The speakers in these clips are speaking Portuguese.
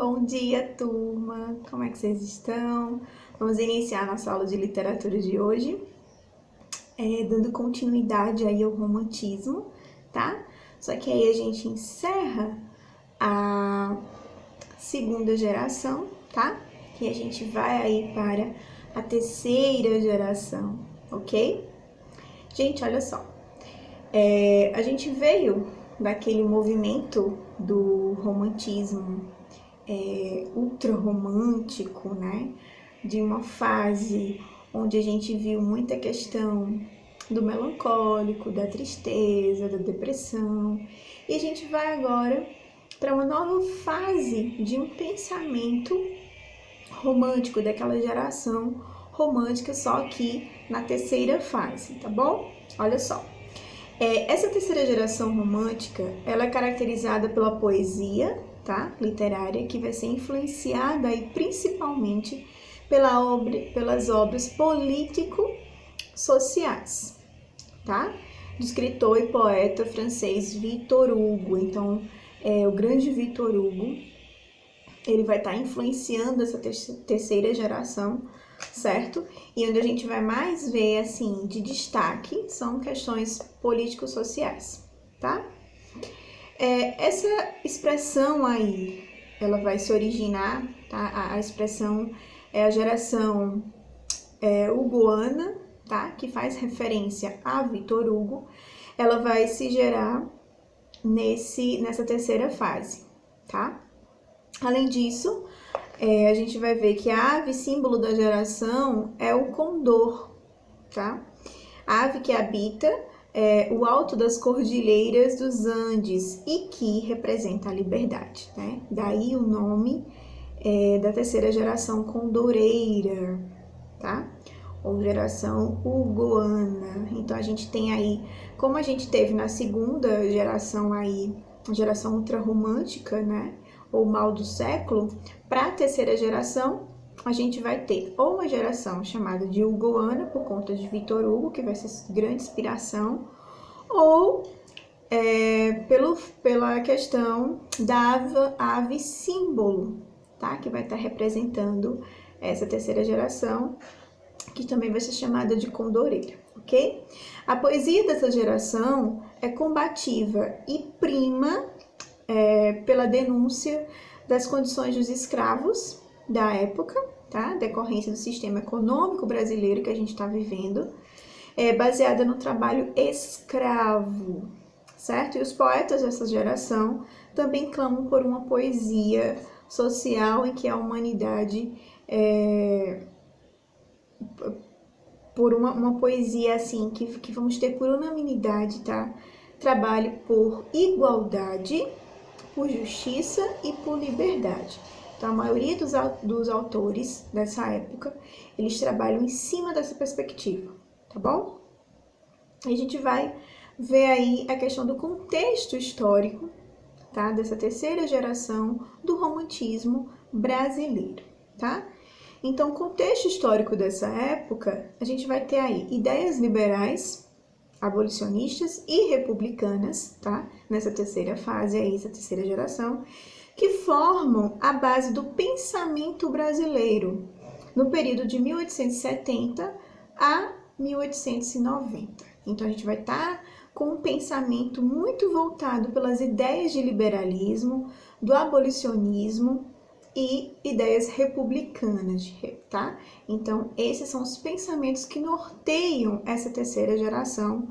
Bom dia, turma! Como é que vocês estão? Vamos iniciar nossa aula de literatura de hoje, dando continuidade aí ao romantismo, tá? Só que aí a gente encerra a segunda geração, tá? E a gente vai aí para a terceira geração, ok? Gente, olha só. A gente veio daquele movimento do romantismo ultra romântico, né? De uma fase onde a gente viu muita questão do melancólico, da tristeza, da depressão. E a gente vai agora para uma nova fase de um pensamento romântico, daquela geração romântica, só que na terceira fase, tá bom? Olha só. Essa terceira geração romântica, ela é caracterizada pela poesia, tá? Literária, que vai ser influenciada aí principalmente pelas obras político-sociais, tá? Do escritor e poeta francês Victor Hugo. Então, o grande Victor Hugo, ele vai estar influenciando essa terceira geração, certo? E onde a gente vai mais ver, assim, de destaque, são questões político-sociais, tá? Essa expressão aí, ela vai se originar, tá? A expressão é a geração hugoana, tá? Que faz referência a Victor Hugo. Ela vai se gerar nessa terceira fase, tá? Além disso, a gente vai ver que a ave símbolo da geração é o condor, tá? A ave que habita o alto das cordilheiras dos Andes e que representa a liberdade, né? Daí o nome da terceira geração condoreira, tá? Ou geração hugoana. Então a gente tem aí, como a gente teve na segunda geração aí, a geração ultrarromântica, né? Ou mal do século, para a terceira geração, a gente vai ter ou uma geração chamada de hugoana, por conta de Victor Hugo, que vai ser grande inspiração, ou pela questão da ave símbolo, tá? Que vai estar representando essa terceira geração, que também vai ser chamada de condoreira, ok? A poesia dessa geração é combativa e prima pela denúncia das condições dos escravos da época, tá? Decorrência do sistema econômico brasileiro que a gente está vivendo, baseada no trabalho escravo, certo? E os poetas dessa geração também clamam por uma poesia social em que a humanidade por uma poesia assim que vamos ter por unanimidade, tá? Trabalhe por igualdade, por justiça e por liberdade. Então, a maioria dos autores dessa época, eles trabalham em cima dessa perspectiva, tá bom? A gente vai ver aí a questão do contexto histórico, tá? Dessa terceira geração do romantismo brasileiro, tá? Então, o contexto histórico dessa época, a gente vai ter aí ideias liberais, abolicionistas e republicanas, tá? Nessa terceira fase aí, essa terceira geração, que formam a base do pensamento brasileiro no período de 1870 a 1890. Então, a gente vai estar com um pensamento muito voltado pelas ideias de liberalismo, do abolicionismo e ideias republicanas, tá? Então, esses são os pensamentos que norteiam essa terceira geração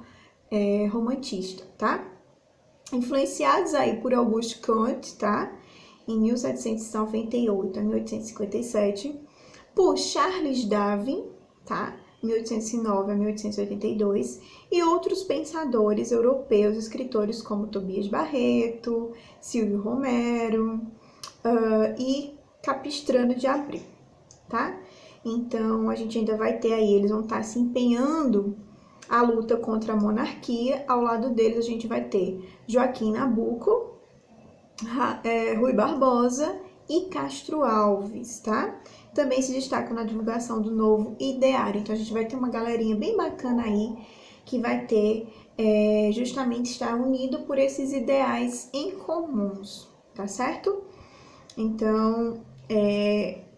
romantista, tá? Influenciados aí por Auguste Comte, tá? Em 1798 a 1857, por Charles Darwin, tá? 1809 a 1882, e outros pensadores europeus, escritores como Tobias Barreto, Silvio Romero e Capistrano de Abreu, tá? Então, a gente ainda vai ter aí, eles vão estar se empenhando a luta contra a monarquia. Ao lado deles, a gente vai ter Joaquim Nabuco, Rui Barbosa e Castro Alves, tá? Também se destacam na divulgação do novo ideário. Então, a gente vai ter uma galerinha bem bacana aí, que vai ter justamente estar unido por esses ideais em comuns, tá certo? Então,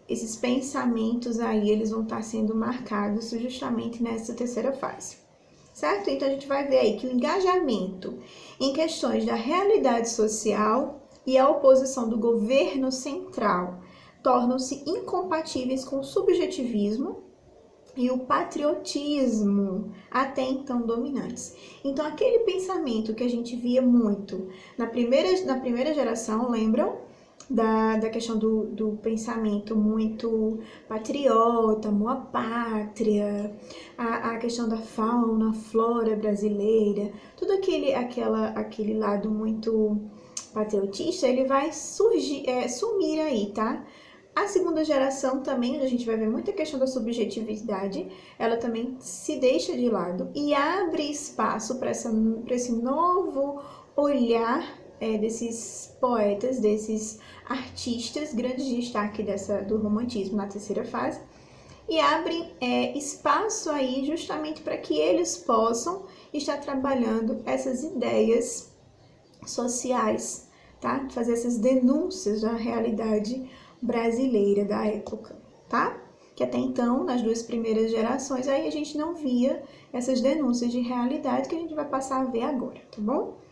esses pensamentos aí, eles vão estar sendo marcados justamente nessa terceira fase, certo? Então, a gente vai ver aí que o engajamento em questões da realidade social e a oposição do governo central tornam-se incompatíveis com o subjetivismo e o patriotismo até então dominantes. Então, aquele pensamento que a gente via muito na primeira geração, lembram? Da questão do pensamento muito patriota, amor à pátria, a questão da fauna, flora brasileira, tudo aquele lado muito patriotista, ele vai sumir aí, tá? A segunda geração também, onde a gente vai ver muita questão da subjetividade, ela também se deixa de lado e abre espaço para esse novo olhar desses poetas, desses artistas, grande destaque do romantismo na terceira fase, e abre espaço aí justamente para que eles possam estar trabalhando essas ideias sociais, tá? Fazer essas denúncias da realidade brasileira da época, tá? Que até então, nas duas primeiras gerações, aí a gente não via essas denúncias de realidade que a gente vai passar a ver agora, tá bom?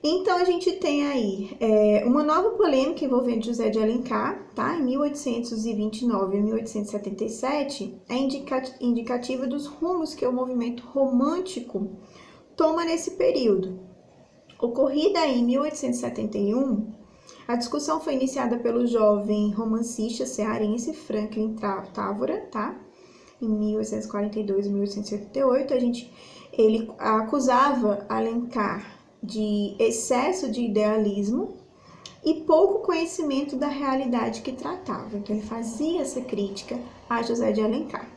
Então, a gente tem aí uma nova polêmica envolvendo José de Alencar, tá? Em 1829 e 1877, é indicativa dos rumos que o movimento romântico toma nesse período. Ocorrida em 1871, a discussão foi iniciada pelo jovem romancista cearense Franklin Távora, tá? Em 1842 e 1878, ele acusava Alencar de excesso de idealismo e pouco conhecimento da realidade que tratava. Então, ele fazia essa crítica a José de Alencar.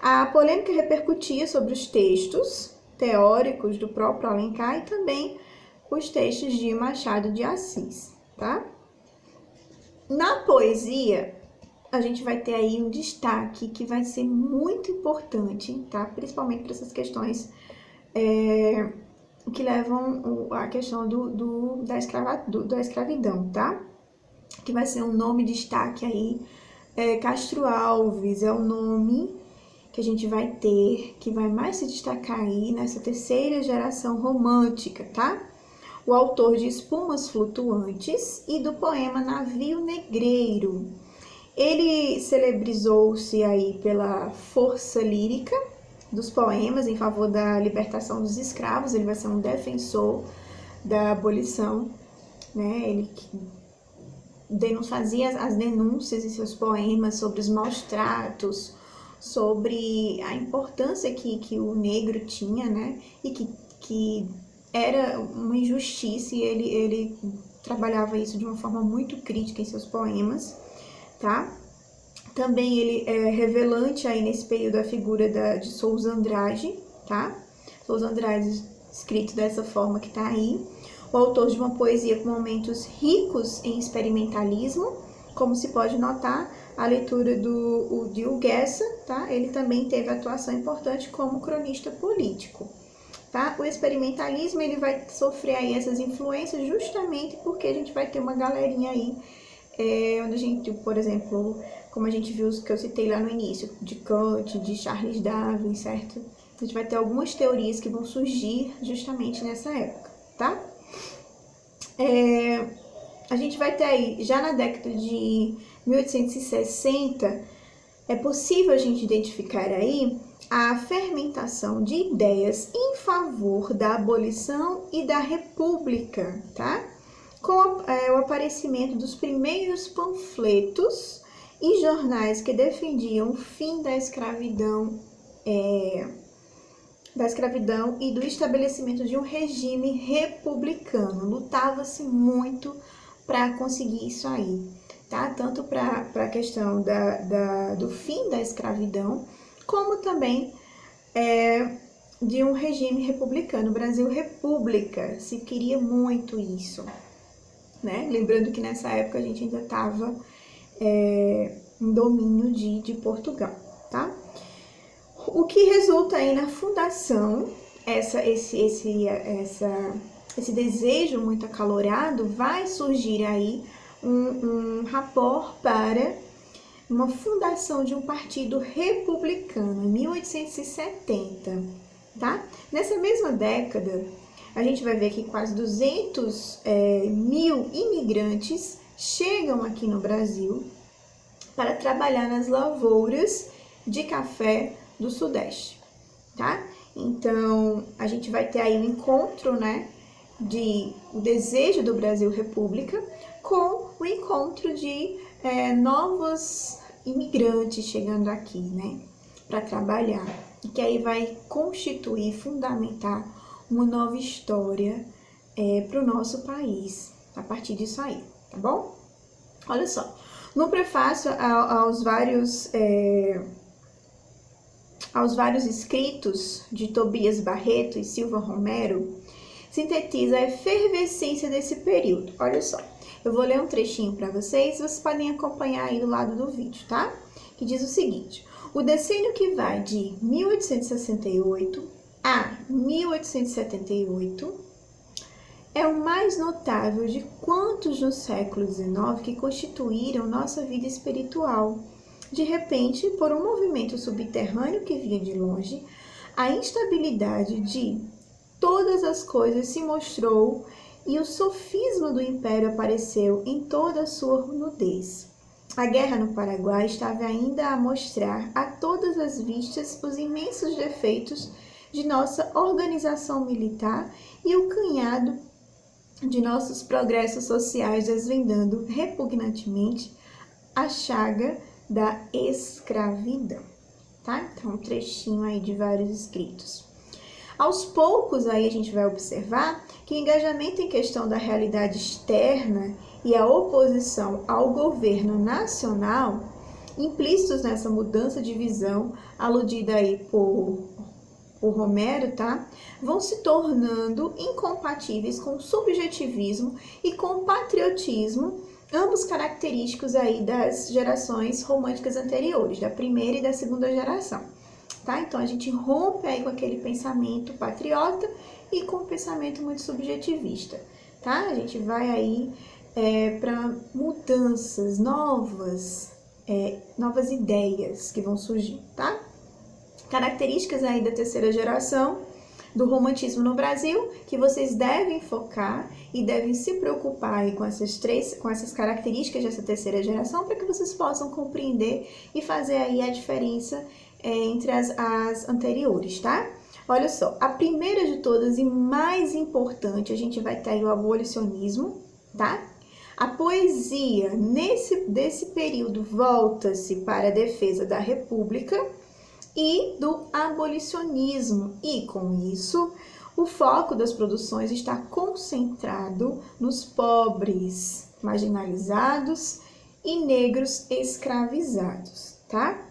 A polêmica repercutia sobre os textos teóricos do próprio Alencar e também os textos de Machado de Assis, tá? Na poesia, a gente vai ter aí um destaque que vai ser muito importante, tá? Principalmente para essas questões que levam a questão da escravidão, tá? Que vai ser um nome de destaque aí, Castro Alves é o nome que a gente vai ter, que vai mais se destacar aí nessa terceira geração romântica, tá? O autor de Espumas Flutuantes e do poema Navio Negreiro. Ele celebrizou-se aí pela força lírica dos poemas em favor da libertação dos escravos. Ele vai ser um defensor da abolição, né? Ele fazia as denúncias em seus poemas sobre os maus tratos, sobre a importância que o negro tinha, né? E que era uma injustiça, e ele trabalhava isso de uma forma muito crítica em seus poemas, tá? Também ele é revelante aí nesse período a figura de Souza Andrade, tá? Souza Andrade escrito dessa forma que tá aí, o autor de uma poesia com momentos ricos em experimentalismo, como se pode notar, a leitura do Dio Gessa, tá? Ele também teve atuação importante como cronista político. Tá? O experimentalismo ele vai sofrer aí essas influências justamente porque a gente vai ter uma galerinha aí, onde a gente, por exemplo, como a gente viu que eu citei lá no início, de Kant, de Charles Darwin, certo? A gente vai ter algumas teorias que vão surgir justamente nessa época, tá? A gente vai ter aí, já na década de 1860, é possível a gente identificar aí a fermentação de ideias em favor da abolição e da república, tá? Com o aparecimento dos primeiros panfletos e jornais que defendiam o fim da escravidão e do estabelecimento de um regime republicano. Lutava-se muito para conseguir isso aí, tá? Tanto para a questão do fim da escravidão, como também de um regime republicano. Brasil República, se queria muito isso, né? Lembrando que nessa época a gente ainda estava em domínio de Portugal, tá? O que resulta aí na fundação, esse desejo muito acalorado, vai surgir aí um rapport para uma fundação de um partido republicano, em 1870, tá? Nessa mesma década, a gente vai ver que quase 200 mil imigrantes chegam aqui no Brasil para trabalhar nas lavouras de café do Sudeste, tá? Então, a gente vai ter aí um encontro, né, o desejo do Brasil República com o encontro de novos imigrantes chegando aqui, né, para trabalhar, e que aí vai constituir, fundamentar uma nova história para o nosso país, a partir disso aí, tá bom? Olha só, no prefácio aos vários escritos de Tobias Barreto e Silva Romero, sintetiza a efervescência desse período. Olha só, eu vou ler um trechinho para vocês podem acompanhar aí do lado do vídeo, tá? Que diz o seguinte: o decênio que vai de 1868 a 1878 é o mais notável de quantos no século XIX que constituíram nossa vida espiritual. De repente, por um movimento subterrâneo que vinha de longe, a instabilidade de todas as coisas se mostrou e o sofisma do império apareceu em toda a sua nudez. A guerra no Paraguai estava ainda a mostrar a todas as vistas os imensos defeitos de nossa organização militar e o canhado de nossos progressos sociais, desvendando repugnantemente a chaga da escravidão, tá? Então, um trechinho aí de vários escritos. Aos poucos, aí a gente vai observar que o engajamento em questão da realidade externa e a oposição ao governo nacional, implícitos nessa mudança de visão, aludida aí por Romero, tá? Vão se tornando incompatíveis com o subjetivismo e com o patriotismo, ambos característicos aí das gerações românticas anteriores, da primeira e da segunda geração, tá? Então, a gente rompe aí com aquele pensamento patriota e com o pensamento muito subjetivista, tá? A gente vai aí para mudanças, novas ideias que vão surgir, tá? Características aí da terceira geração do romantismo no Brasil, que vocês devem focar e devem se preocupar aí com essas características dessa terceira geração, para que vocês possam compreender e fazer aí a diferença entre as anteriores, tá? Olha só, a primeira de todas e mais importante, a gente vai ter aí o abolicionismo, tá? A poesia desse período volta-se para a defesa da República e do abolicionismo, e com isso o foco das produções está concentrado nos pobres, marginalizados e negros escravizados, tá?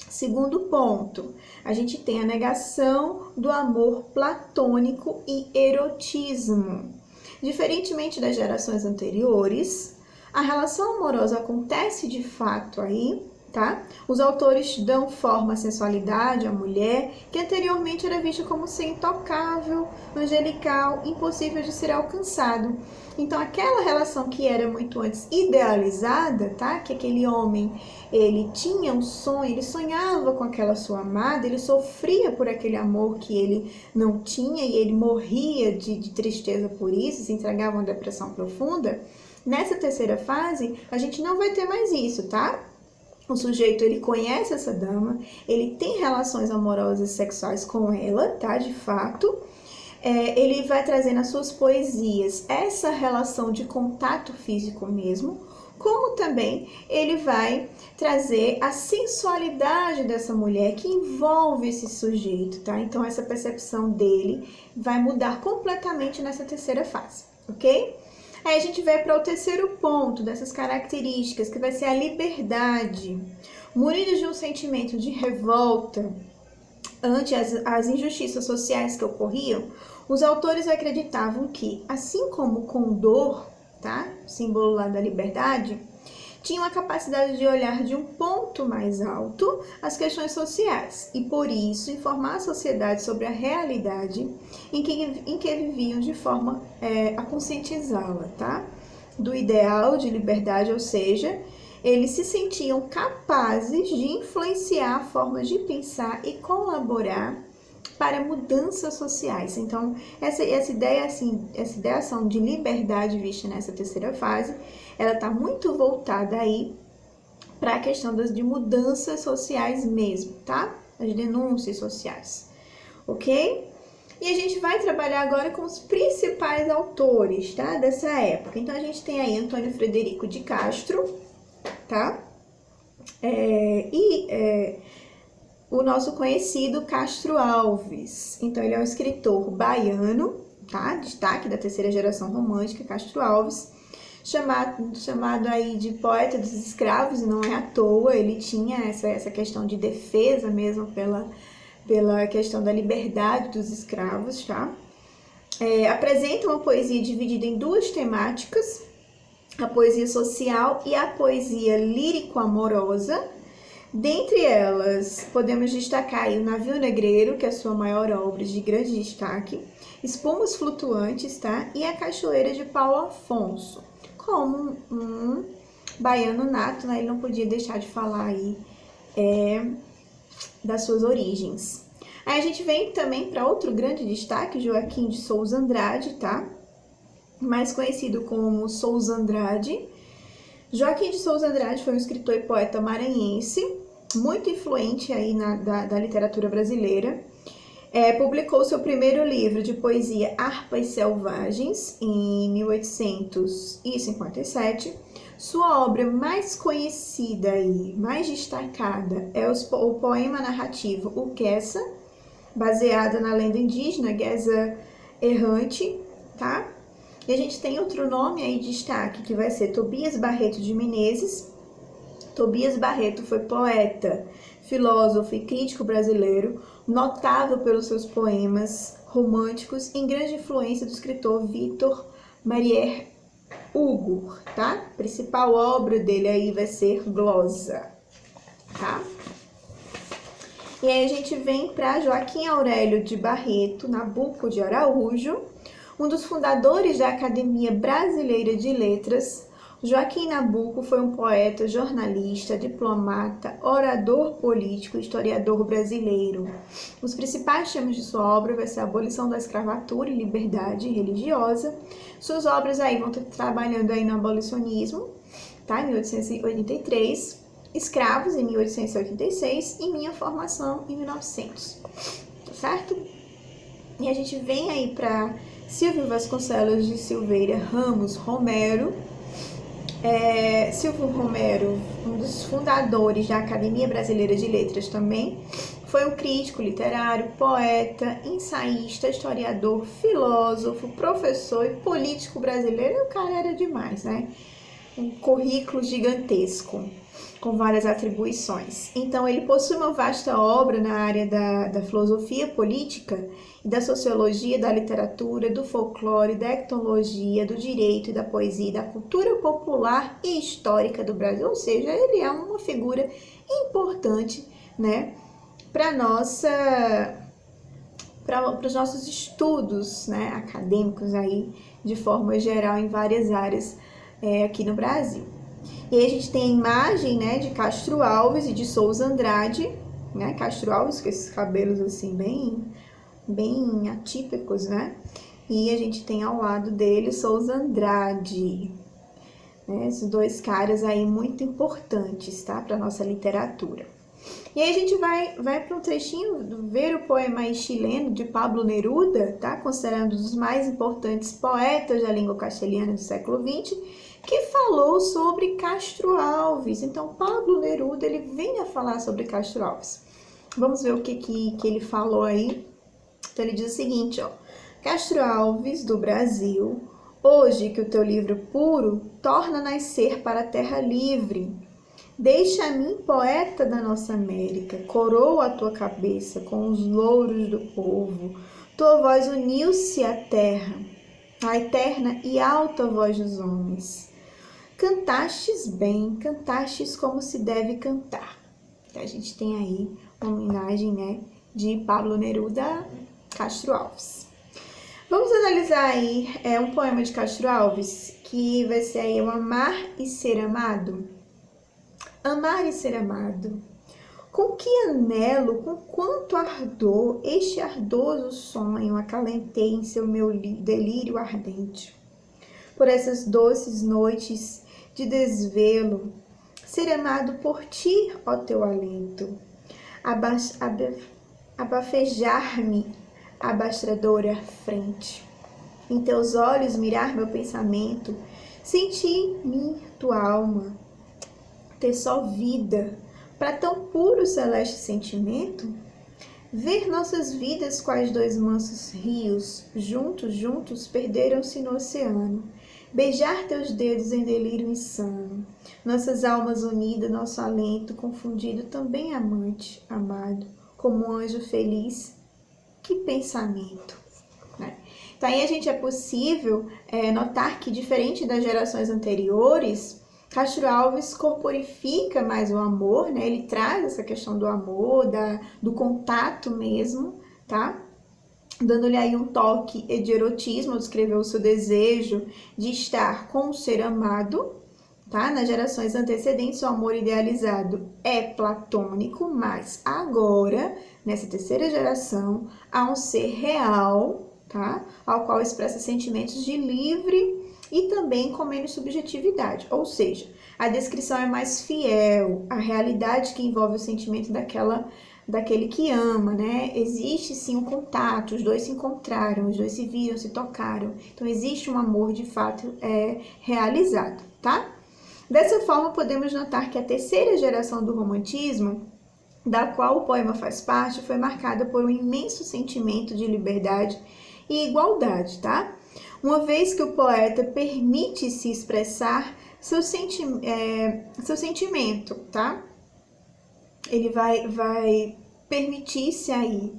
Segundo ponto, a gente tem a negação do amor platônico e erotismo. Diferentemente das gerações anteriores, a relação amorosa acontece de fato aí, tá? Os autores dão forma à sensualidade à mulher, que anteriormente era vista como ser intocável, angelical, impossível de ser alcançado. Então, aquela relação que era muito antes idealizada, tá? Que aquele homem, ele tinha um sonho, ele sonhava com aquela sua amada, ele sofria por aquele amor que ele não tinha e ele morria de tristeza por isso, se entregava a uma depressão profunda. Nessa terceira fase, a gente não vai ter mais isso, tá? O sujeito, ele conhece essa dama, ele tem relações amorosas e sexuais com ela, tá? De fato. Ele vai trazer nas suas poesias essa relação de contato físico mesmo, como também ele vai trazer a sensualidade dessa mulher que envolve esse sujeito, tá? Então, essa percepção dele vai mudar completamente nessa terceira fase, ok? Aí a gente vai para o terceiro ponto dessas características, que vai ser a liberdade. Munidos de um sentimento de revolta ante as injustiças sociais que ocorriam, os autores acreditavam que, assim como o condor, tá? Símbolo lá da liberdade, tinham a capacidade de olhar de um ponto mais alto as questões sociais e, por isso, informar a sociedade sobre a realidade em que viviam de forma a conscientizá-la, tá? do ideal de liberdade, ou seja, eles se sentiam capazes de influenciar a forma de pensar e colaborar para mudanças sociais. Então, essa ideia ação de liberdade vista nessa terceira fase, ela está muito voltada aí para a questão de mudanças sociais mesmo, tá? As denúncias sociais, ok? E a gente vai trabalhar agora com os principais autores, tá? Dessa época. Então, a gente tem aí Antônio Frederico de Castro, tá? O nosso conhecido Castro Alves. Então, ele é um escritor baiano, tá? Destaque da terceira geração romântica, Castro Alves, chamado aí de poeta dos escravos, e não é à toa, ele tinha essa questão de defesa mesmo pela questão da liberdade dos escravos, tá? Apresenta uma poesia dividida em duas temáticas, a poesia social e a poesia lírico-amorosa. Dentre elas, podemos destacar aí o Navio Negreiro, que é a sua maior obra de grande destaque, Espumas Flutuantes, tá? E a Cachoeira de Paulo Afonso. Como um baiano nato, né? Ele não podia deixar de falar aí das suas origens. Aí a gente vem também para outro grande destaque, Joaquim de Souza Andrade, tá? Mais conhecido como Souza Andrade. Joaquim de Souza Andrade foi um escritor e poeta maranhense, muito influente aí da literatura brasileira. Publicou seu primeiro livro de poesia Harpas Selvagens em 1857. Sua obra mais conhecida e mais destacada é o poema narrativo O Queça, baseada na lenda indígena Gueza Errante, tá? E a gente tem outro nome aí de destaque, que vai ser Tobias Barreto de Menezes. Tobias Barreto foi poeta, filósofo e crítico brasileiro, notável pelos seus poemas românticos, em grande influência do escritor Victor Marier Hugo, tá? A principal obra dele aí vai ser Glosa, tá? E aí a gente vem para Joaquim Aurélio de Barreto Nabuco de Araújo, um dos fundadores da Academia Brasileira de Letras. Joaquim Nabuco foi um poeta, jornalista, diplomata, orador político e historiador brasileiro. Os principais temas de sua obra vai ser a abolição da escravatura e liberdade religiosa. Suas obras aí vão estar trabalhando aí no abolicionismo, tá? Em 1883, Escravos em 1886 e Minha Formação em 1900, tá certo? E a gente vem aí para Silvio Vasconcelos de Silveira Ramos Romero. Silvio Romero, um dos fundadores da Academia Brasileira de Letras também, foi um crítico literário, poeta, ensaísta, historiador, filósofo, professor e político brasileiro. O cara era demais, né? Um currículo gigantesco, com várias atribuições. Então, ele possui uma vasta obra na área da filosofia política e da sociologia, da literatura, do folclore, da etnologia, do direito e da poesia e da cultura popular e histórica do Brasil. Ou seja, ele é uma figura importante, né, para os nossos estudos, né, acadêmicos aí, de forma geral, em várias áreas aqui no Brasil. E aí a gente tem a imagem, né, de Castro Alves e de Souza Andrade, né, Castro Alves com esses cabelos assim bem atípicos, né, e a gente tem ao lado dele Souza Andrade, né, esses dois caras aí muito importantes, tá, para nossa literatura. E aí a gente vai para um trechinho do ver o poema chileno de Pablo Neruda, tá, considerado um dos mais importantes poetas da língua castelhana do século XX, que falou sobre Castro Alves. Então, Pablo Neruda, ele vem a falar sobre Castro Alves. Vamos ver o que ele falou aí. Então, ele diz o seguinte, ó. Castro Alves, do Brasil, hoje que o teu livro puro torna nascer para a terra livre. Deixa a mim, poeta da nossa América, coroa a tua cabeça com os louros do povo. Tua voz uniu-se à terra, a eterna e alta voz dos homens. Cantastes bem, cantastes como se deve cantar. Então, a gente tem aí uma homenagem, né, de Pablo Neruda a Castro Alves. Vamos analisar aí um poema de Castro Alves, que vai ser aí o Amar e Ser Amado. Amar e ser amado. Com que anelo, com quanto ardor, este ardoso sonho acalentei em seu meu delírio ardente. Por essas doces noites de desvelo, ser amado por ti, ó teu alento, abafejar-me a bastradora frente. Em teus olhos mirar meu pensamento, sentir em mim tua alma, ter só vida para tão puro celeste sentimento, ver nossas vidas quais dois mansos rios, juntos perderam-se no oceano, beijar teus dedos em delírio insano, nossas almas unidas, nosso alento confundido, também amante, amado, como um anjo feliz, que pensamento, né? Então aí a gente é possível notar que, diferente das gerações anteriores, Castro Alves corporifica mais o amor, né? Ele traz essa questão do amor, do contato mesmo, tá? Dando-lhe aí um toque de erotismo, descreveu o seu desejo de estar com o ser amado, tá? Nas gerações antecedentes, o amor idealizado é platônico, mas agora, nessa terceira geração, há um ser real, tá? Ao qual expressa sentimentos de livre e também com menos subjetividade, ou seja, a descrição é mais fiel à realidade que envolve o sentimento daquele que ama, né? Existe sim um contato, os dois se encontraram, os dois se viram, se tocaram, então existe um amor de fato realizado, tá? Dessa forma, podemos notar que a terceira geração do romantismo, da qual o poema faz parte, foi marcada por um imenso sentimento de liberdade e igualdade, tá? Uma vez que o poeta permite-se expressar seu sentimento, tá? Ele vai permitir-se aí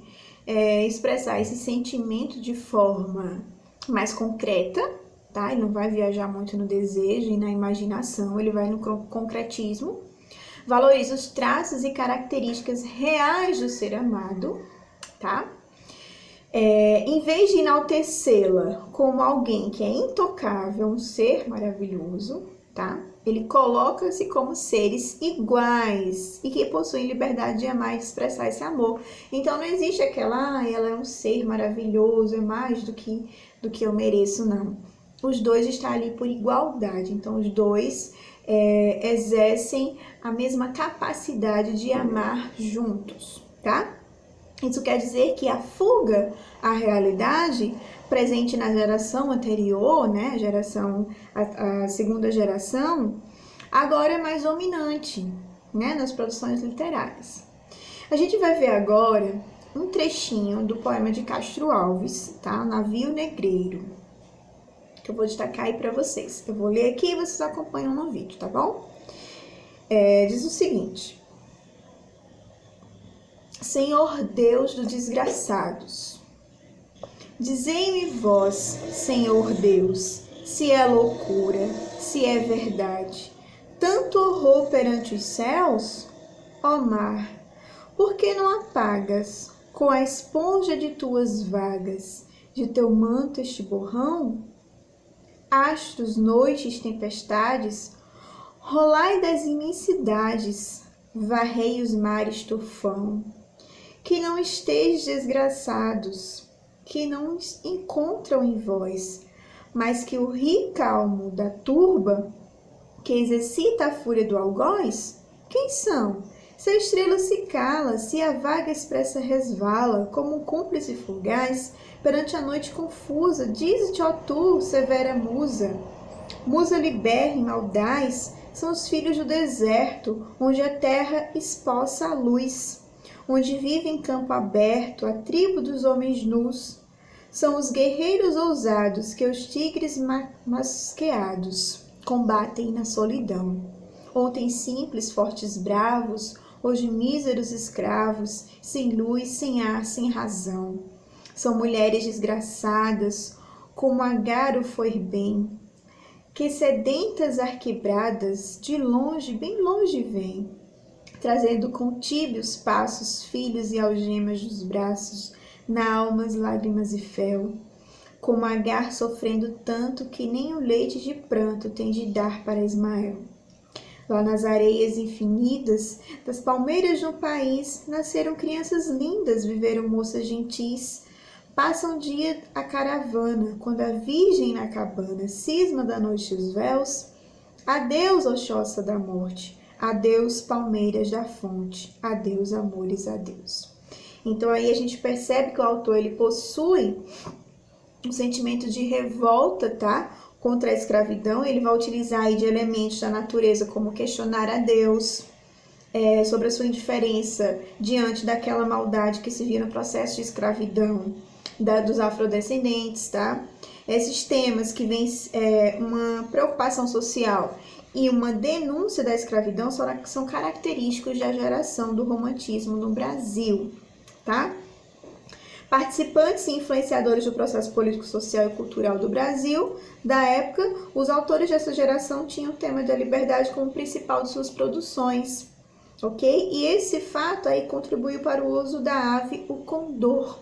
expressar esse sentimento de forma mais concreta, tá? Ele não vai viajar muito no desejo e na imaginação, ele vai no concretismo. Valoriza os traços e características reais do ser amado, tá? Em vez de enaltecê-la como alguém que é intocável, um ser maravilhoso, tá? Ele coloca-se como seres iguais e que possuem liberdade de amar e de expressar esse amor. Então não existe aquela, ela é um ser maravilhoso, é mais do que eu mereço, não. Os dois estão ali por igualdade, então os dois exercem a mesma capacidade de amar juntos, tá? Isso quer dizer que a fuga à realidade presente na geração anterior, né, a segunda geração, agora é mais dominante, né, nas produções literárias. A gente vai ver agora um trechinho do poema de Castro Alves, tá? Navio Negreiro, que eu vou destacar aí para vocês. Eu vou ler aqui e vocês acompanham no vídeo, tá bom? Diz o seguinte: Senhor Deus dos desgraçados, dizei-me vós, Senhor Deus, se é loucura, se é verdade, tanto horror perante os céus? Ó mar, por que não apagas com a esponja de tuas vagas, de teu manto este borrão? Astros, noites, tempestades, rolai das imensidades, varrei os mares tufão. Que não estejais desgraçados, que não encontram em vós, mas que o rio calmo da turba, que exercita a fúria do algoz, quem são? Se a estrela se cala, se a vaga expressa resvala, como um cúmplice fugaz, perante a noite confusa, dize-te, ó tu, severa musa, musa libérrima, audaz, são os filhos do deserto, onde a terra esposa a luz, onde vive em campo aberto a tribo dos homens nus. São os guerreiros ousados que os tigres masqueados combatem na solidão. Ontem simples, fortes, bravos, hoje míseros escravos, sem luz, sem ar, sem razão. São mulheres desgraçadas, como Agaro foi bem, que sedentas arquebradas, de longe, bem longe vêm, trazendo com tíbios passos filhos e algemas dos braços, na almas, lágrimas e fel. como Agar sofrendo tanto que nem o leite de pranto tem de dar para Ismael. Lá nas areias infinitas das palmeiras no país, nasceram crianças lindas, viveram moças gentis. Passa um dia a caravana, quando a virgem na cabana cisma da noite os véus. Adeus, Oxóssi da morte, adeus, palmeiras da fonte, adeus, amores, adeus. Então aí a gente percebe que o autor ele possui um sentimento de revolta, tá? Contra a escravidão. Ele vai utilizar aí de elementos da natureza como questionar a Deus sobre a sua indiferença diante daquela maldade que se via no processo de escravidão dos afrodescendentes, tá? Esses temas que vêm uma preocupação social e uma denúncia da escravidão são característicos da geração do romantismo no Brasil, tá? Participantes e influenciadores do processo político, social e cultural do Brasil da época, os autores dessa geração tinham o tema da liberdade como principal de suas produções, ok? E esse fato aí contribuiu para o uso da ave, o condor,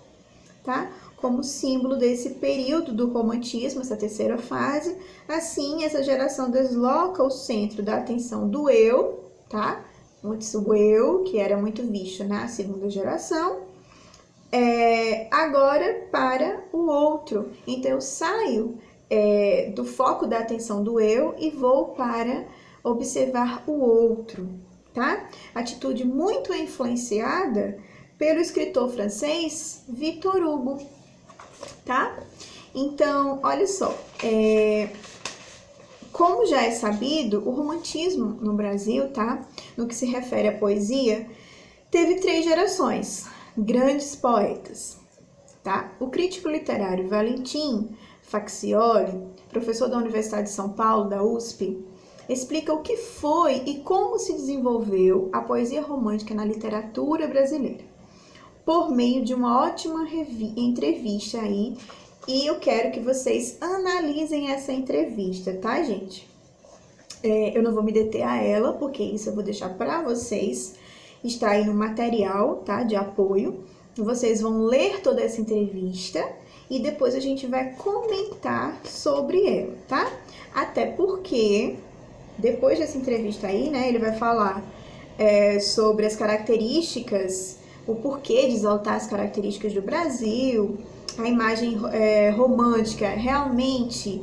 tá? Como símbolo desse período do romantismo, essa terceira fase. Assim, essa geração desloca o centro da atenção do eu, tá? Antes o eu, que era muito visto na segunda geração, agora para o outro. Então, eu saio do foco da atenção do eu e vou para observar o outro, tá? Atitude muito influenciada pelo escritor francês Victor Hugo, tá? Então, olha só, como já é sabido, o romantismo no Brasil, tá? No que se refere à poesia, teve 3 gerações, grandes poetas, tá? O crítico literário Valentim Faccioli, professor da Universidade de São Paulo, da USP, explica o que foi e como se desenvolveu a poesia romântica na literatura brasileira, por meio de uma ótima entrevista aí, e eu quero que vocês analisem essa entrevista, tá, gente? Eu não vou me deter a ela, porque isso eu vou deixar para vocês, está aí no material, tá, de apoio. Vocês vão ler toda essa entrevista e depois a gente vai comentar sobre ela, tá? Até porque, depois dessa entrevista aí, né, ele vai falar sobre as características, o porquê de exaltar as características do Brasil, a imagem romântica realmente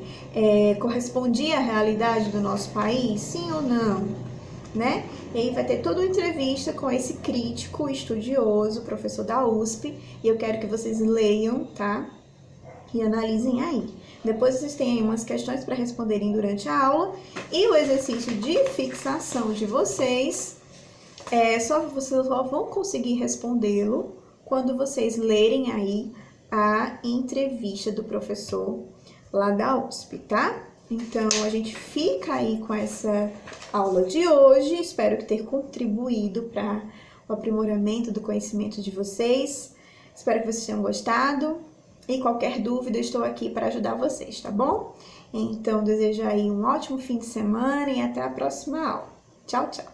correspondia à realidade do nosso país, sim ou não, né? E aí vai ter toda uma entrevista com esse crítico estudioso, professor da USP, e eu quero que vocês leiam, tá? E analisem aí. Depois vocês têm aí umas questões para responderem durante a aula, e o exercício de fixação de vocês, vocês só vão conseguir respondê-lo quando vocês lerem aí a entrevista do professor lá da USP, tá? Então, a gente fica aí com essa aula de hoje. Espero ter contribuído para o aprimoramento do conhecimento de vocês. Espero que vocês tenham gostado. E qualquer dúvida, estou aqui para ajudar vocês, tá bom? Então, desejo aí um ótimo fim de semana e até a próxima aula. Tchau, tchau!